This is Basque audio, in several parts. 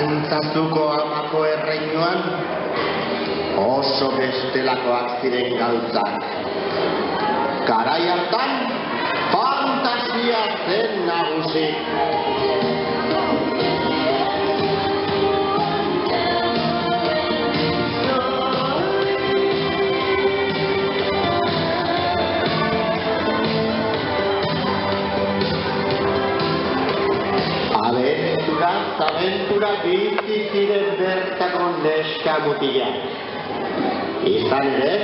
Arantzazuko amako erreinuan oso bestelakoak ziren gauzak. Garai hartan, fantasia zen nagusi. Abentura bizi ziren bertako neska mutilak. Izan ere,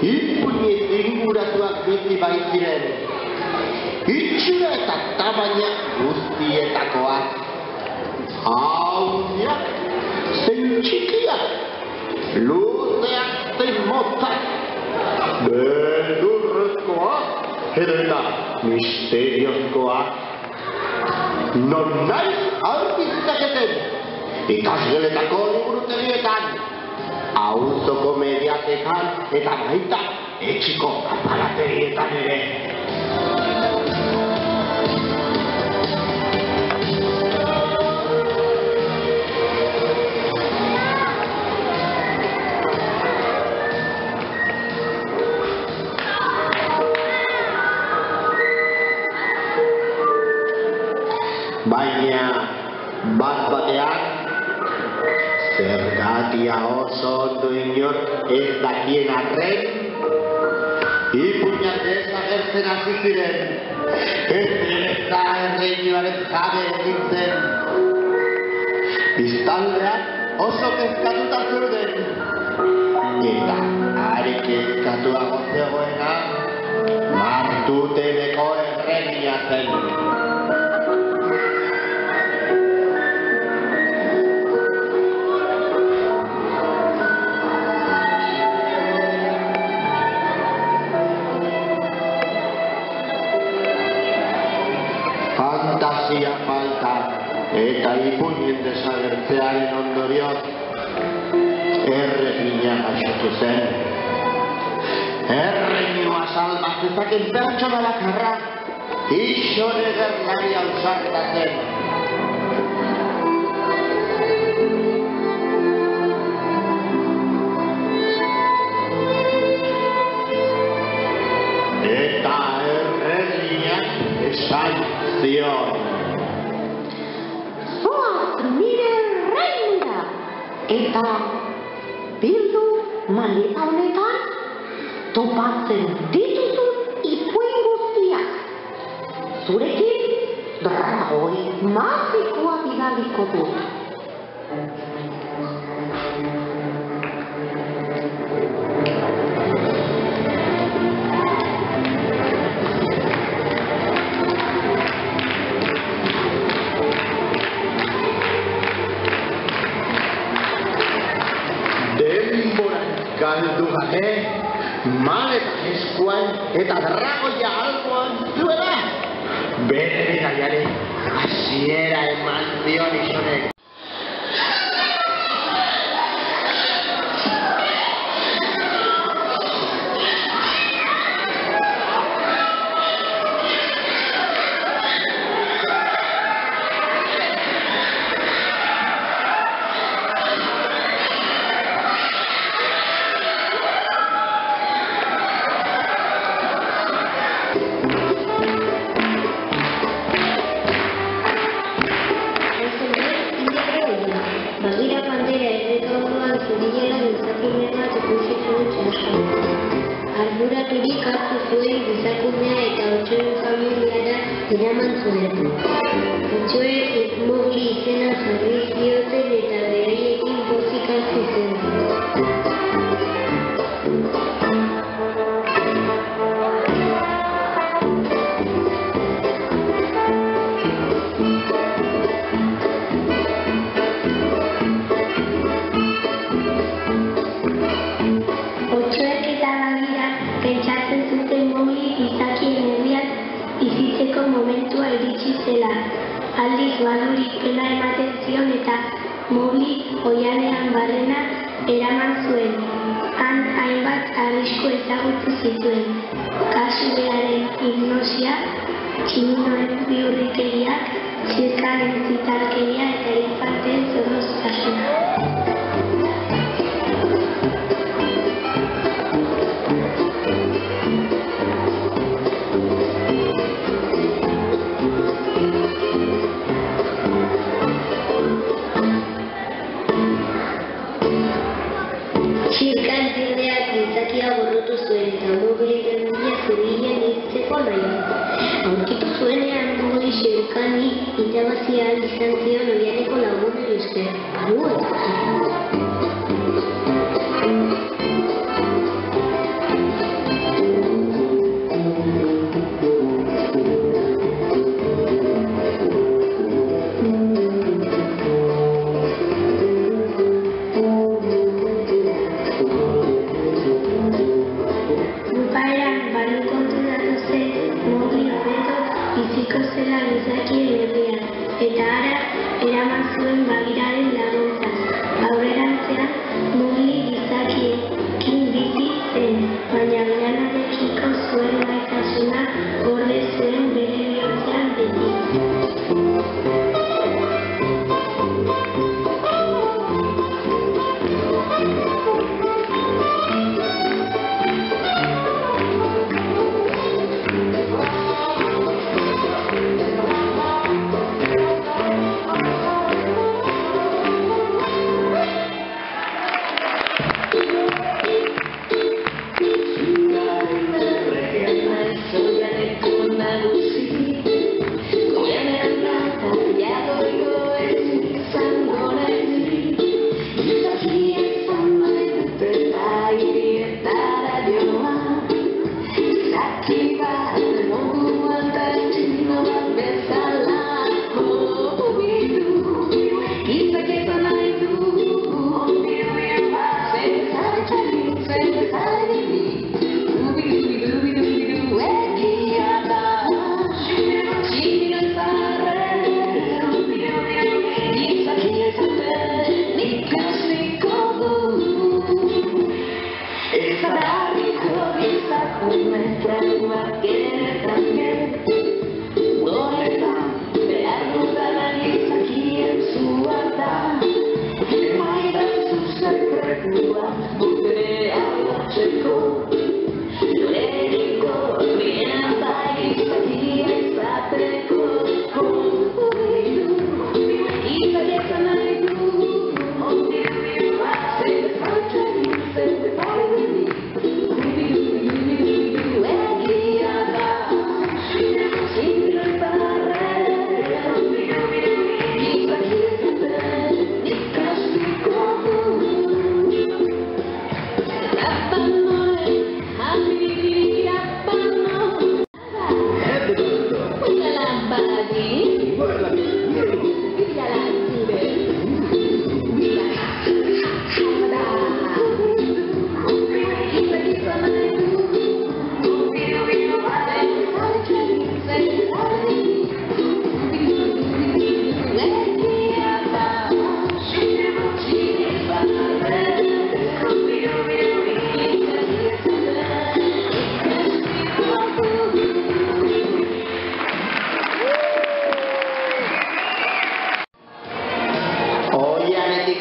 ipuinez inguratuak bizi baitziren. Itxura eta tamaina guztietakoak. Handiak, zein txikiak, luzeak zein motzak. Beldurrezkoak edo eta misteriozkoak. Non nahi aurkizitaketen, ikasgeletako liburutegietan, auzoko mediatekan eta baita etxiko aparategietan ere. Baina bat-batean, zergatia oso ondo inor ez dakien arren, ipuinak desagertzen hasi ziren, eta erreinuaren jabe egin zen. Biztanleak oso kezkatuta zeuden, eta are kezkatuago zegoena, Martuteneko erregina zen. Fantasia falta eta ipuinen desagertzearen ondorioz erregina gaixotu zen. Erreinua salbazezaken pertsona bakarra ixore gerlari ausarta zen. Eta erreginak esan zion. Zoaz nire erreinura, eta bildu maleta honetan topatzen dituzun ipuin guztiak. Zurekin dragoi magikoa bidaliko dut. Galdu gabe, maleta eskuan eta dragoia alboan zuela. Bere bidaiari hasiera eman zion izonek. Arduraturik hartu zuen gizakumea eta otsoen familiara eraman zuen. Otsoek Mowgli izena jarri zioten eta beraiekin pozik hasi zen. Pentsatzen zuten Mowgli gizakien herrian bizitzeko momentua iritsi zela. Aldiz badurik pena ematen zion eta Mowgli oihanean barrena eraman zuen. Han hainbat arrisku ezagutu zituen. Kasubearen hipnosia, tximinoen bihurrikeriak, zirkaren zitalkeria eta elefanteen zorro erakutsi ahal izan zion Oihaneko lagunei esker. Banu eta bukaeran Banu konturatu zen Mowgli hobeto biziko zela gizakien herrian, eta hara eraman zuen Bagheeraren laguntzaz. Aurrerantzean Mowgli gizakiekin bizi zen, baina berarekiko zuen gaitasuna gorde zuen bere bihotzean beti.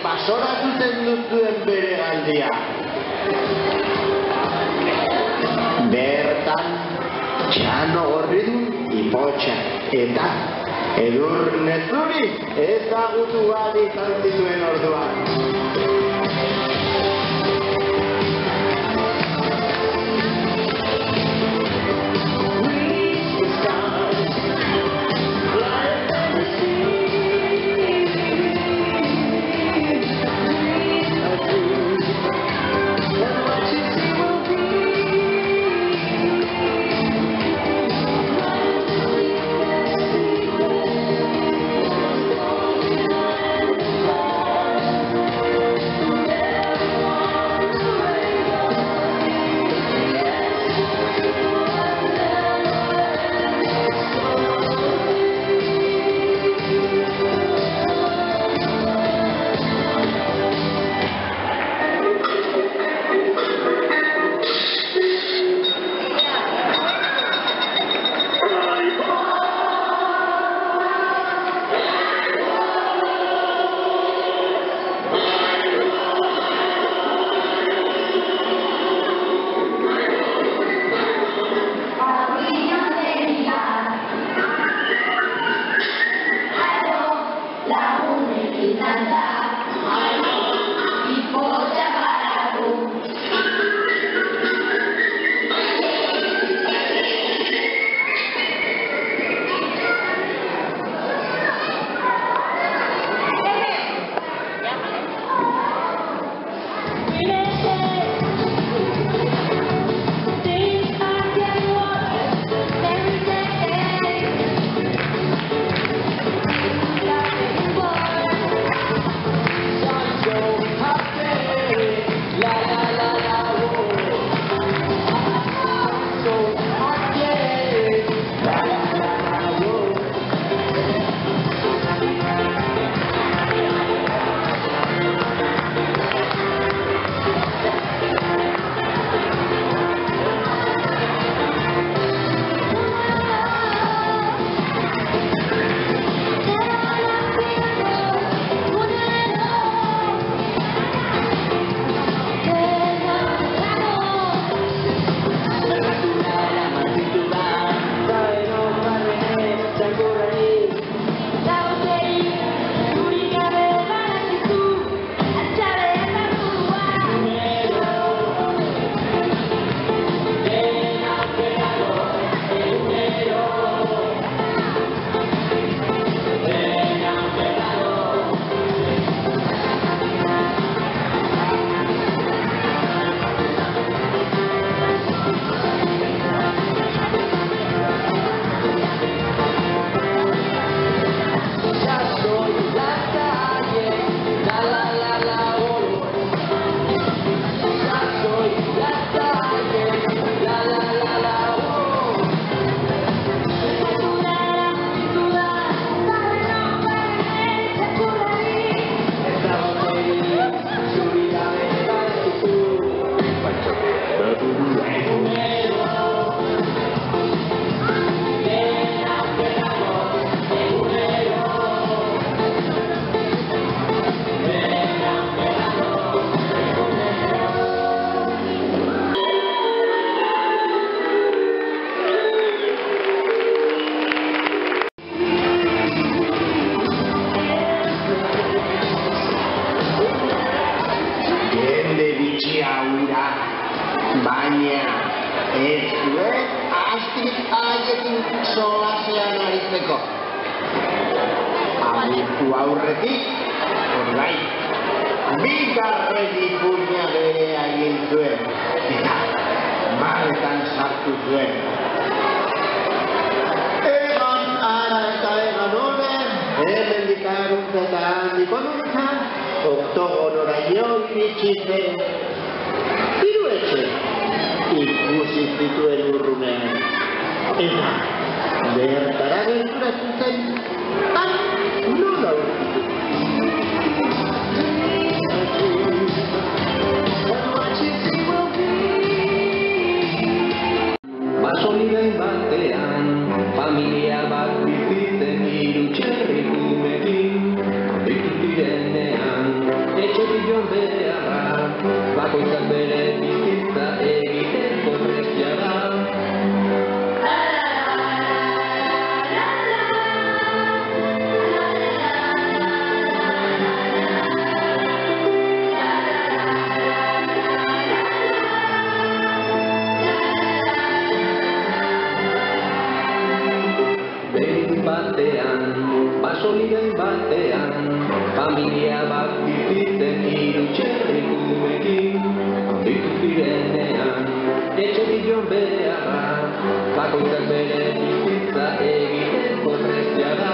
Basoratu zen duzuen bere galdia. Bertan, txano gorridun ipotxa eta Edurne zuri ezagutu bat izan zituen orduan. Baina, ez zuen astik haiekin solasean aritzeko. Agurtu aurretik, ordain, bigarren ipuina berea egin zuen, eta maletan sartu zuen. Egan ara eta egan honen, hemendik aruntza eta handik onuntzan, oktogonoraino iritsi zen. Hiru etxe ikusi zituen urrunean, eta bertara gerturatu zen, nola aurkitu. Basolidain batean, familia bat bizitzen hiru txerrikumekin. Bitu zirenean, etxetik joan beharra, bakoitzak bere bizitza egiteko prestia da. Basolidain batean, familia bat bizitzen hiru txerrikumekin. Bitu zirenean, etxetik joan beharra, bakoitzak bere bizitza egiteko prestia da.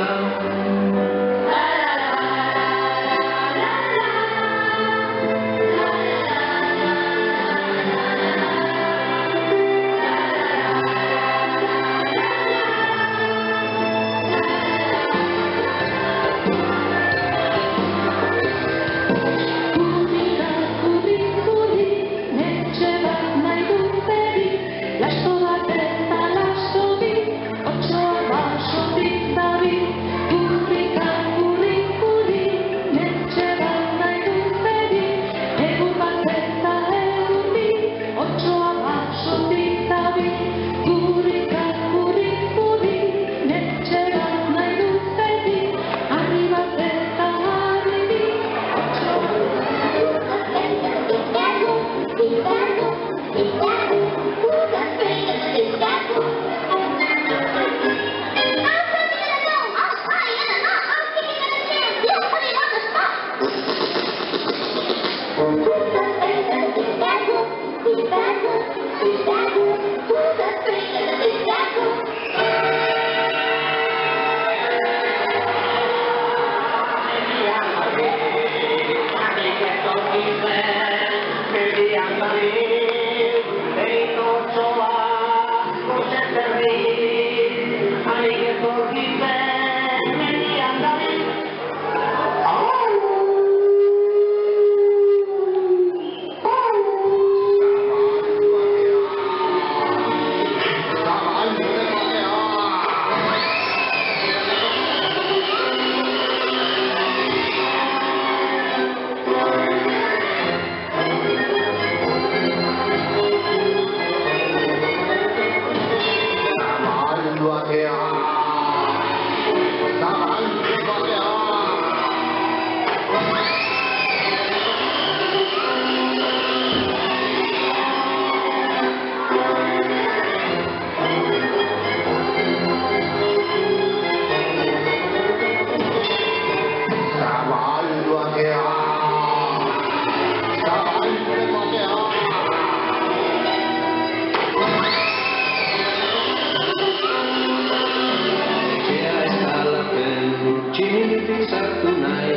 Sartu nahi,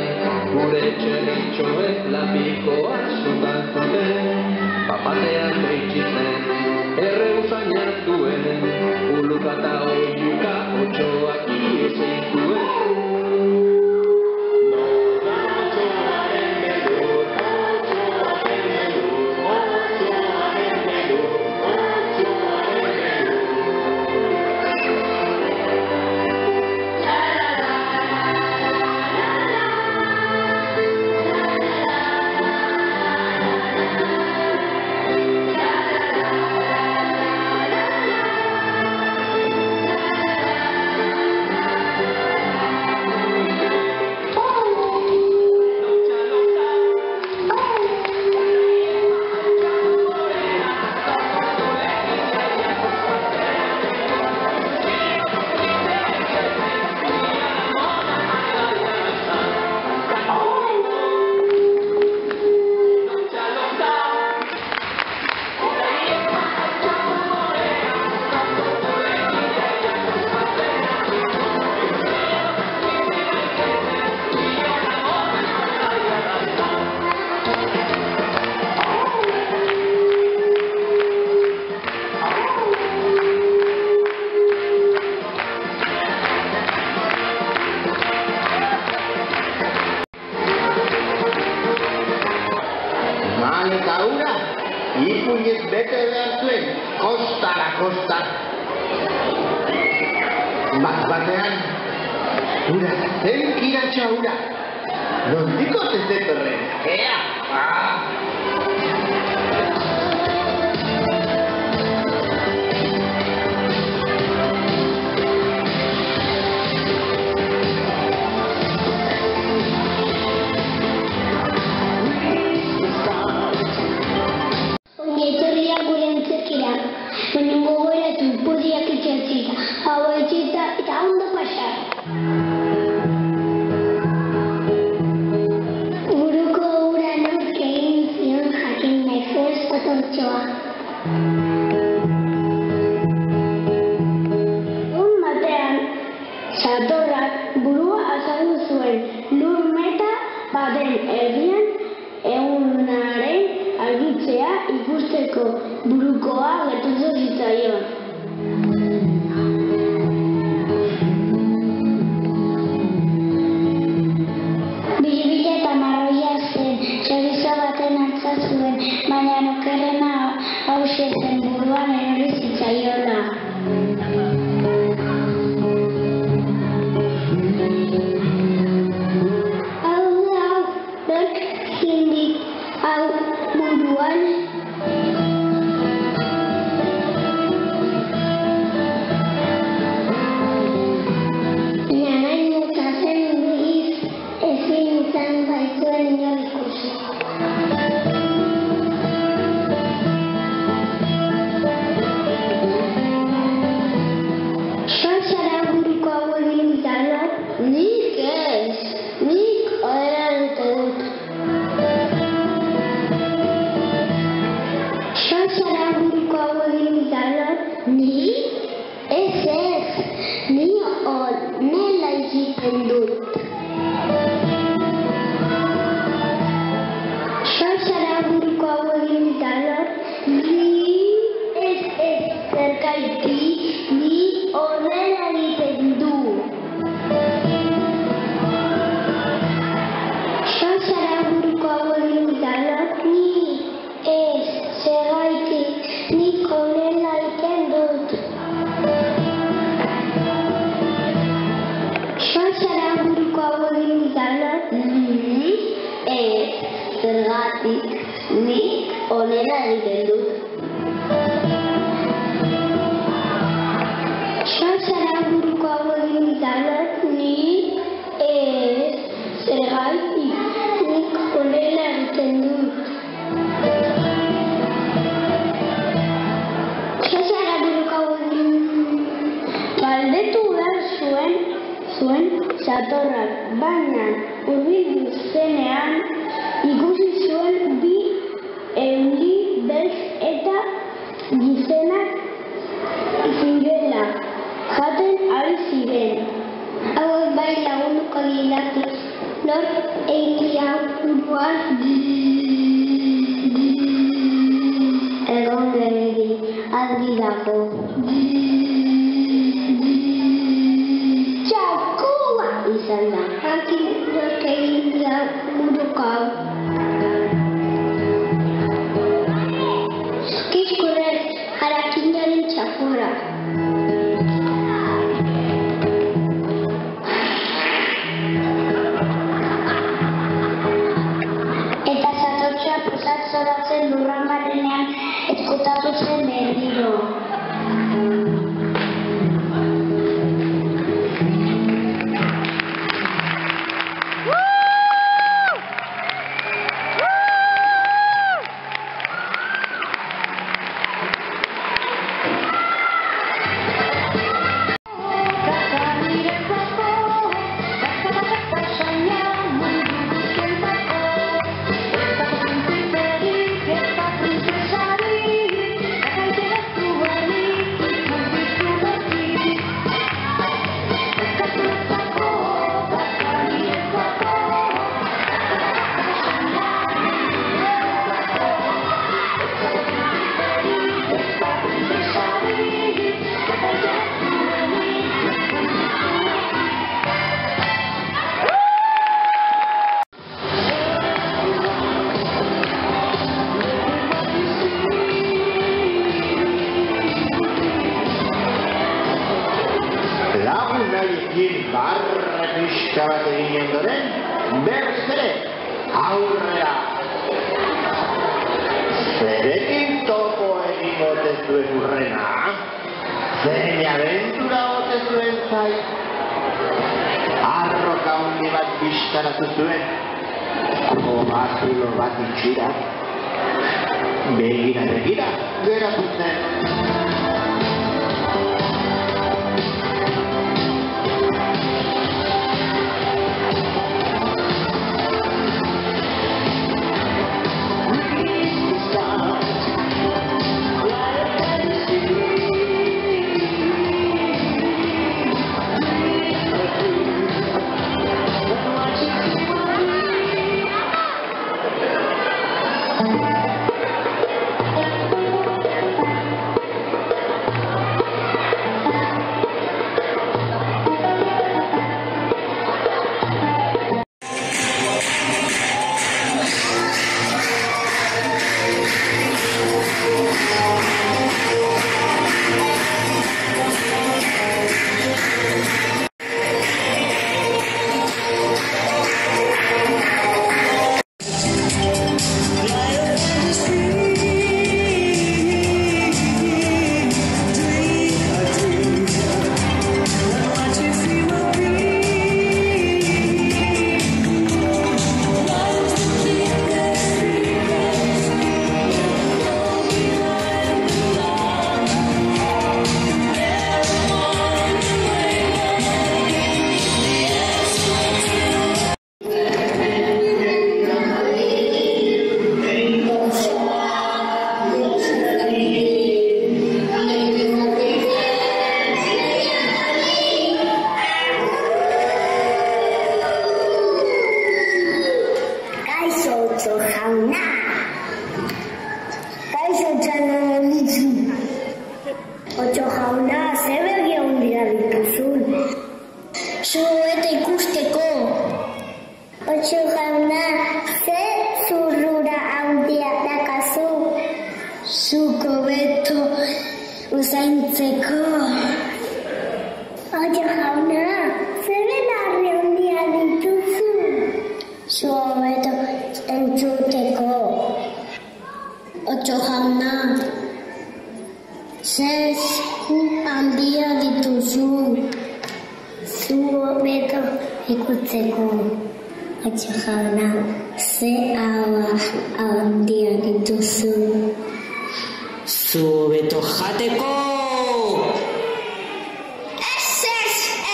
gure txeritxoek lapikoa zutatzen. Papatean beitzi zen, erre usainat duen, uluka eta oiuka otxoak iezik duen. maleta hura, ipuinez bete behar zuen, kostara, kosta. Batean, hura, zenkiratxa hura, nondiko zezetorren, ea? Etorria gure antzerkira, baina gogoratu podiak itxatzita, hau etxita eta ondo pasa. Buruko ura nork egin zion jakin naizez otortxoa. Un batean, satorrak burua azaldu zuen, lur meta baten erdian egunaren argitzea ikusteko burukoa gertatu zitzaion. Bilibila eta marroia zen, txorizo baten antza zuen, baina okerrena hauxe zen buruan erori zitzaiola. Satorrak, baina hurbildu zenean ikusi zuen bi euri beltz eta gizenak zirela jaten ari ziren. Hauek bai lagunduko didate, nor egia buruan egon geregi, argi dago. Izan da, jakin nork egin da buruko hau. Kiskurrez, harakinaren txafora. Eta satortxoa pusat zoratzen lurran barrenean ezkutatu zen berriro. pixka bat egin ondoren, berriz ere, aurrera. Zerekin topo egin ote zuen Urrena? Zein abentura ote zuen zai? Arroka handi bat bizkaratu zuen, kobazulo bat itxura. Begira, geratu zen. Otxo jauna, ze berri handia dituzun? Zu eta ikusteko. Otxo jauna, ze zurrura handia dakazu? Zuko beto usaintzeko. Otxo jauna, ze belarri handia dituzu? Zu beto entzuteko. Otxo jauna, ze handia dituzu, zu beto ikutzeko. Otxo jauna, ze handia dituzu, zu beto jateko. Ez,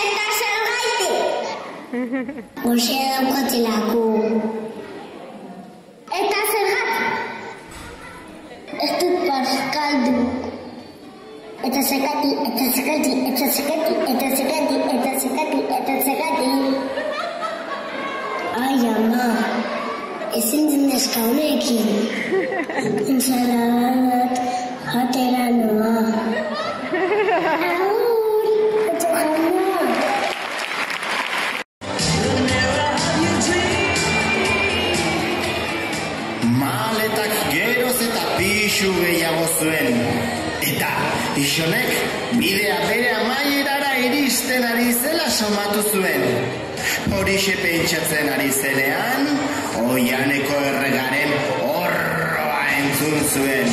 eta zergaitik. Goxe daukatelako. Eta zergatik. Ez dut paskaldu. Eta zekati. Ai, ama, ezin dinezka honekin. Entzaladat jatera noa. Otxo jauna. Maletak geroz eta pixu gehiago zuen. Eta isonek bidea bere amaierara iristen ari zela somatu zuen. Horixe pentsatzen ari zenean, oianeko erregaren horroa entzun zuen.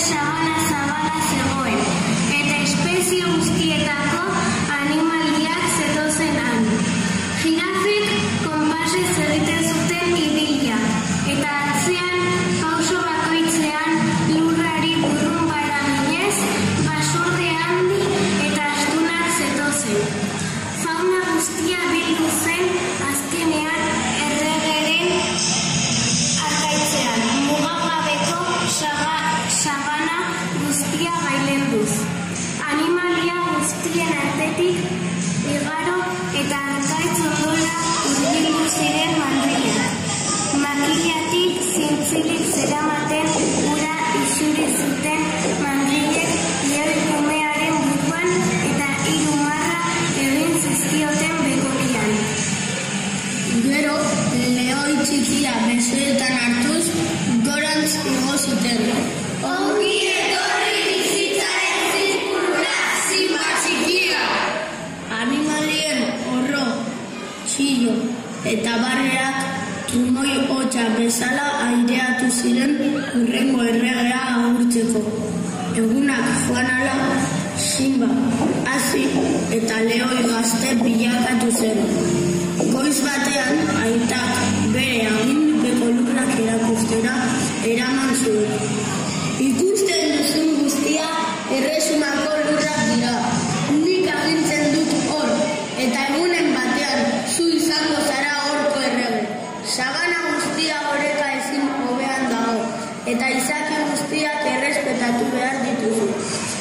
sabana zabala zegoen, eta espezie guztietako animaliak zetozen han. Jirafek konpasez egiten zuten ibilia, eta atzean pauso bakoitzean lurrari burrun baraminez, basurde handi eta astunak zetozen. Fauna guztia bildu zen azkenean erregeren arkaitzean, mugagabeko sabana guztia gailenduz. Animalia guztien artetik igaro eta arkaitz ondora hurbildu ziren mandriak. Makilatik zintzilik zeramaten ura isuri zuten mandriek lehoi kumearen buruan eta hiru marra egin zizkioten bekokian. Gero, lehoi txikia mezuetan hartuz, gorantz igo zuten. Ongi etorri bizitzaren zirkulura, Simba txikia! Animalien horro, txillo eta barreak trumoi hotxa bezala aireatu ziren hurrengo erregea agurtzeko. Egunak joan ala, Simba, hazi eta lehoi gazte bilakatu zen. Goiz batean, aitak bere agindupeko lurrak erakustera eraman zuen. Ikusten duzun guztia erresumako lurrak dira. Nik agintzen dut hor, eta egunen batean zu izango zara horko errege. Sabana guztia oreka ezin hobean dago, eta izaki guztiak errespetatu behar dituzu.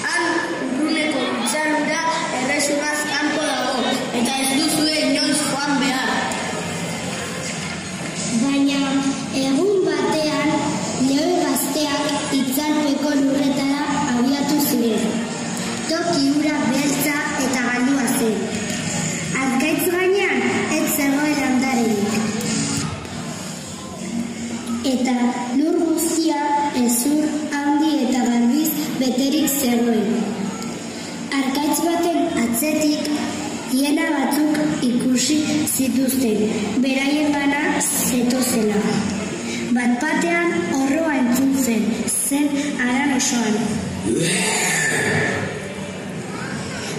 Han urruneko itxarura erresumaz kanpo dago, eta ez duzue inoiz joan behar. Baina egun batean lehoi gazteak itzalpeko lurretara abiatu ziren. Toki ura beltza eta galdua zen. Arkaitz gainean ez zegoen landarerik. Eta lur guztia hezur handi eta garbiz beterik zegoen. Arkaitz baten atzetik hiena batzuk ikusi zituzten, beraiengana zetozela. Bat-batean orroa entzun zen haran osoan.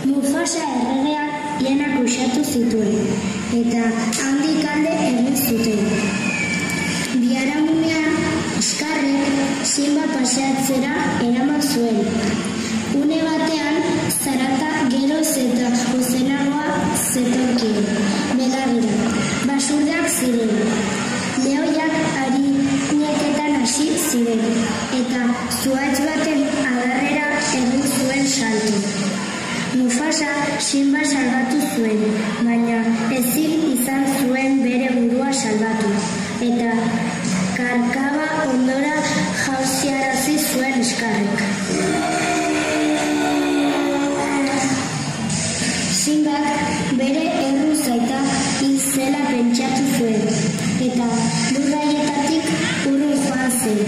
Mufasa erregeak hienak usatu zituen, eta handik alde egin zuten. Biharamunean, Oskarrek Simba paseatzera eraman zuen. Une batean, zarata geroz eta ozenagoa zetorkien, belarrira. Basurdeak ziren. Lehoiak arineketan hasi ziren, eta zuhaitz baten adarrera egin zuen salto. Mufasa Simba salbatu zuen, baina ezin izan zuen bere burua salbatu, eta karkaba ondora jauziarazi zuen Oskarrek. Simbak bere erru zaita hil zela pentsatu zuen, eta lurraietatik urrun joan zen.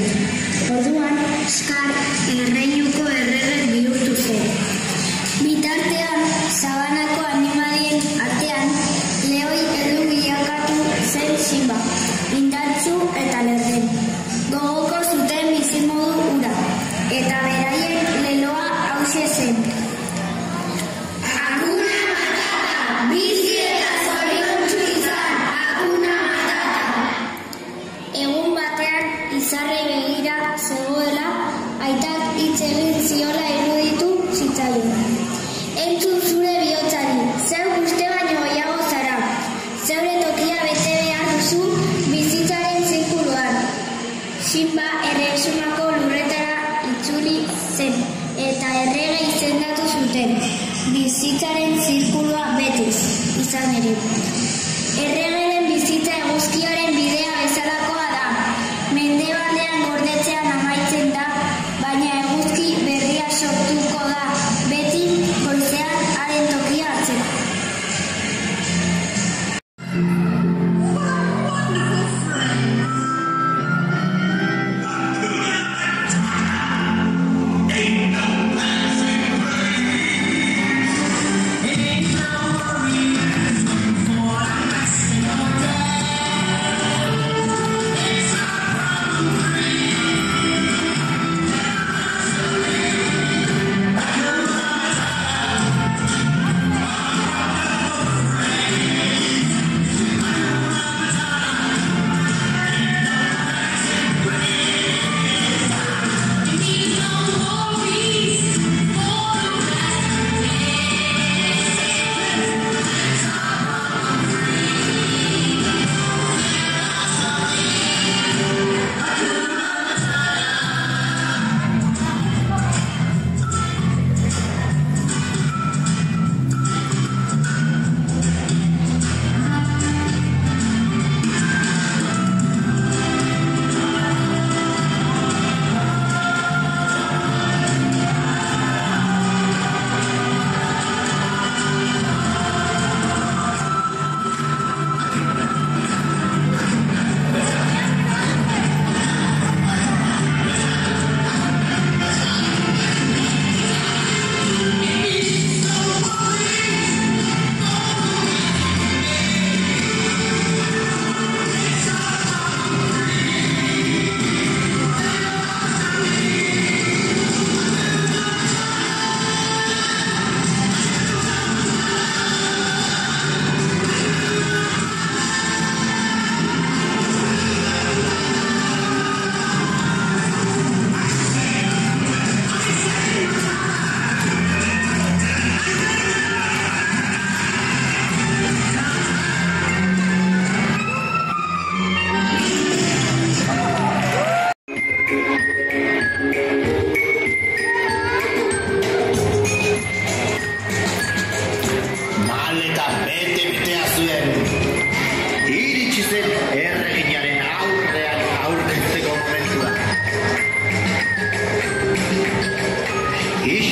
Orduan, Skar erreinuko errege bihurtu zen. Bitartean, sabanako animalien artean, lehoi erru bilakatu zen Simba, indartsu eta lerden. Gogoko zuten bizimodu hura, eta beraien leloa hauxe zen. Izarrei begira zegoela, aitak hitz egin ziola iruditu zitzaion. Entzun zure bihotzari, zeu uste baino gehiago zara. Zeure tokia bete behar duzu bizitzaren zirkuluan. Simba erresumako lurretara itzuli zen, eta errege izendatu zuten. Bizitzaren zirkulua betez, izan ere. Erregeren bizitza eguzkiaren bidea bezalakoa da. Mendebaldean gordetzean amaitzen da, baina eguzki berria sortuko da, beti goizean haren tokia hartzeko.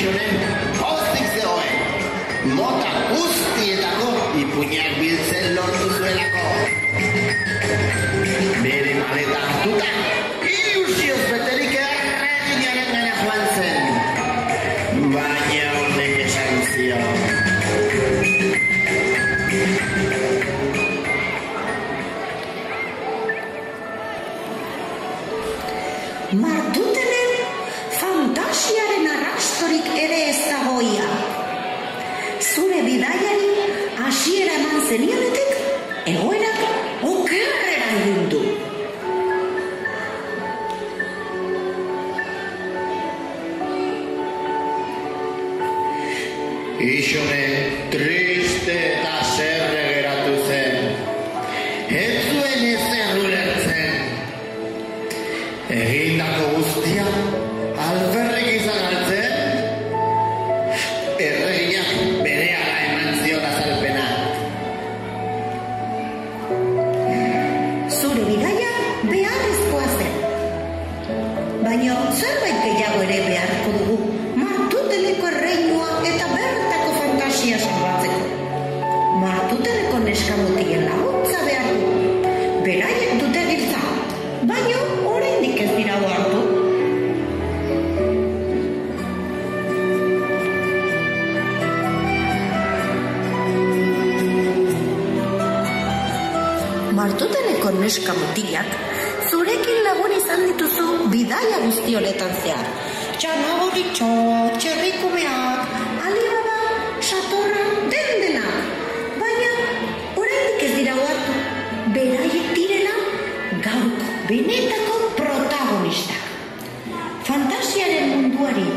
Ixonen pozik zegoen. Mota guztietako ipuinak biltzen lortu zuelako. Bere maleta hartuta, ilusioz beterik erreginaren gana joan zen. Baina honek esan zion. Martutenen fantasiaren arrastorik ere ez dagoia. Zure bidaiari hasiera eman zenionetik, egoerak okerrera egin du. Ixone triste eta zerre geratu zen. Ez zuen ezer ulertzen. Egindako guztia alferrik izan altzen. Erreginak berehala eman zion azalpena. Zure bidaia beharrezkoa zen. Baina zerbait gehiago ere beharko dugu. Martuteneko erreinua eta bertako fantasia salbatzeko. Martuteneko neskamutikien laguntza behar du. Beraiek dute giltza, baina oraindik ez dira hartu. Martuteneko neskamutilak zurekin lagun izan dituzu bidaia guzti honetan zehar. Txanagoritxo, txerrikumeak, alibaba, satorra, denak. Baina oraindik ez dira hartu. Beraiek direla gaurko benetako protagonistak. Fantasiaren munduari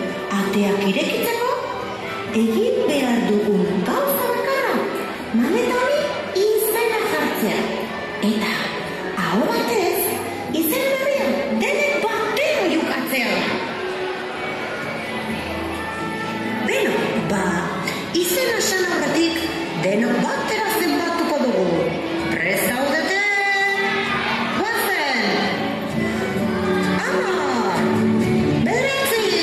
ateak irekitzeko, egin behar dugun gauza bakarra, maleta hori izena jartzea. Eta, hau batez, izen berria denek batero jukatzea da. Beno, izena esan aurretik denok batera zenbatuko dugu. Prest zaudete? Guazen! 10, 9, 8,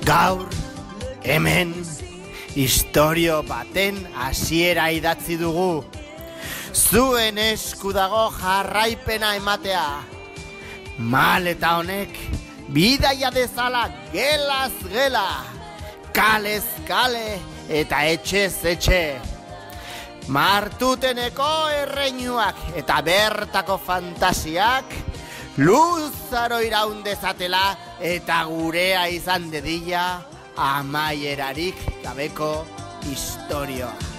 Gaur, hemen, istorio baten hasiera idatzi dugu. Zuen esku dago jarraipena ematea. Maleta honek, bidaia dezala gelaz gela. kalez kale eta etxez etxe. Martuteneko erreinuak eta bertako fantasiak luzaro iraun dezatela eta gurea izan dedila amaierarik gabeko historioa.